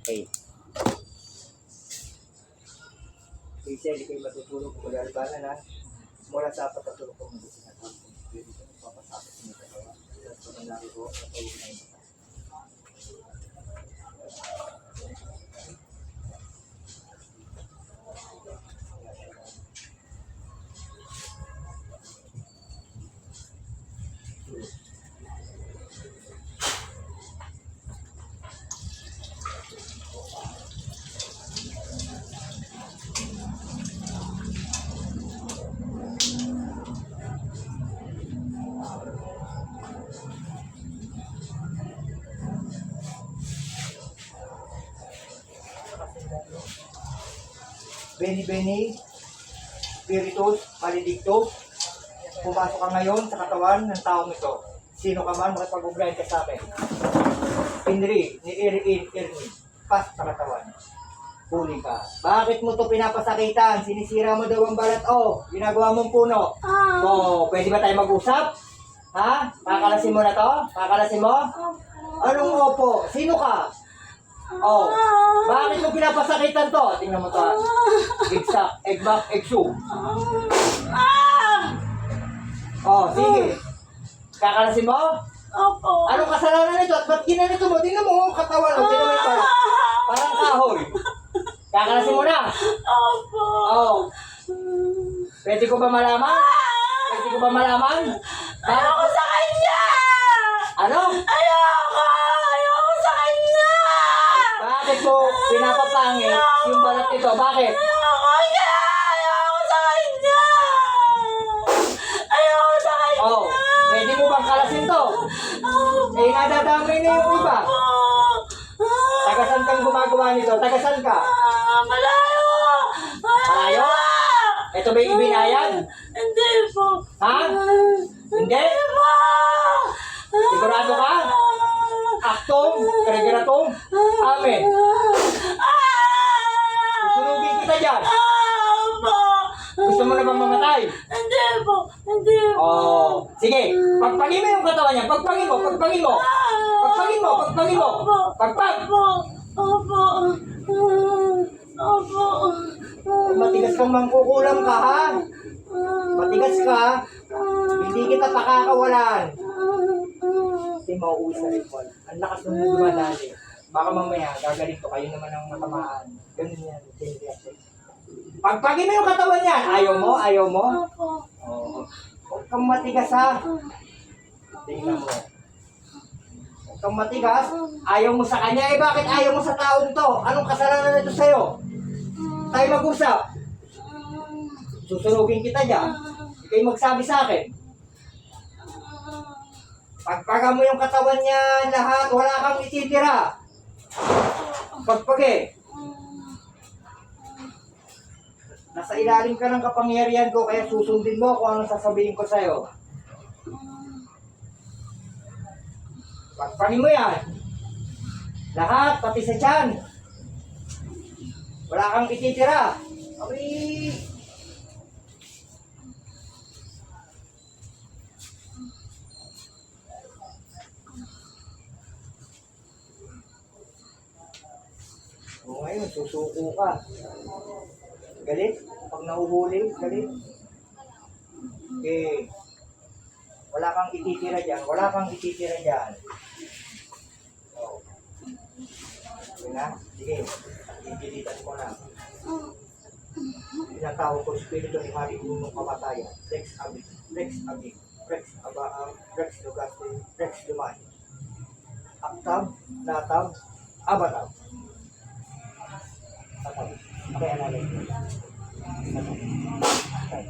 Okay. Hazel, ikaw'y matutulog kung mag-albanan ha. Mula sa apat na tulog kung mag-sinatawag kung pwede ko papasakot sa mga kalawa. At sa manlari ko, natulog na yung mata. Beni-beni, spiritus, maledictus, pumasok ka ngayon sa katawan ng taong ito. Sino ka man, makipag-ugnayan ka sa akin. Inri, ni Irni, pas sa katawan. Huli ka. Bakit mo to pinapasakitan? Sinisira mo daw ang balat. Oh, ginagawa mong puno. Oh, pwede ba tayo mag-usap? Ha? Kakalasin mo na to? Kakalasin mo? Anong opo? Sino ka? Oh, bakit mo pinapasakitan to? Tingnan mo to. Egsak, egbak, egsu. Oh, sige. Kakalasin mo? Opo. Anong kasalanan nito? At ba't ginanito mo? Tingnan mo, katawan mo. Tingnan mo yung parang kahoy. Kakalasin mo na. Opo. Oh. Pwede ko ba malaman? Pwede ko ba malaman? Ayoko sa kanya! Ano? Ayoko sa kanya! Bakit mo pinapapangit yung balat nito? Bakit? Ayoko sa kanya! Ayoko sa kanya! Oh, pwede mo bang kalasin to? Eh, nadadamay na yung iba. Tagasan kang gumagawa nito? Tagasan ka? Malayo! Malayo? Ito ba yung ibinayad? Hindi po. Ha? Hindi? Po! Sigurado ka? Aktong? Karigeratong? Amen. Susunugin kita dyan. Opo! Gusto mo na bang mamatay? Hindi po. Hindi po. Oh, sige. Pagpagin mo yung katawan niya. Pagpagin mo, pagpagin mo. Pagpagin mo, pagpagin mo. Pagpag. Opo. Opo. Matigas kang mangkukulam ka, ha? Matigas ka. Hindi kita pakakawalan. Kasi mauuwi sa ritual. Ang lakas ng dumadali. Baka mamaya, gagaling to. Kayo naman ang matamaan. Ganun yan. Pagpagin mo yung katawan niyan. Ayaw mo? Ayaw mo? Opo. Oo. Huwag kang matigas, ha? Tingnan mo. Huwag kang matigas. Ayaw mo sa kanya. Eh, bakit ayaw mo sa taong to? Anong kasalanan nito sa'yo? Tayo mag-usap. Susunugin kita dyan. Ika'y magsabi sa akin. Pagpaga mo yung katawan niya lahat, wala kang ititira. Pagpagi. Nasa ilalim ka ng kapangyarihan ko, kaya susundin mo kung anong sasabihin ko sa'yo. Pagpagi mo yan. Lahat, pati sa tiyan. Wala kang ititira. Abi. O ngayon, susuko ka. Galit? Pag nahuhuli, galit? Okay. Wala kang ititira dyan. Wala kang ititira dyan. O. Sige na? Sige. Pilitan ko na. Pinatawag ko spirito ni Hari Unong Kamatayan. Rex Abig. Rex Abig. Rex Abaang. Rex Lugaste. Rex Lumay. Aktab. Natab. Abatab. Atab. Okay, analay. Okay.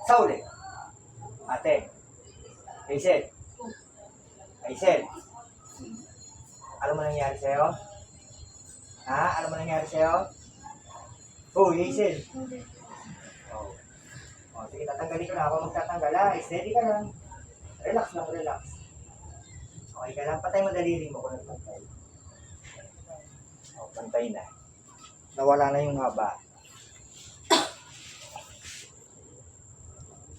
Sauli. Ate. Hazel. Hazel. Ano mo nangyari sa'yo? Ha? Ano mo nangyari sa'yo? Oh, Hazel. Oh. Oh, sige, tatanggalin ko na. Ako magtatanggal. Steady ka lang. Relax lang, relax. Okay ka lang. Patay mo daliri mo kung nagpantay. Oh, pantay na. Nawala na yung haba.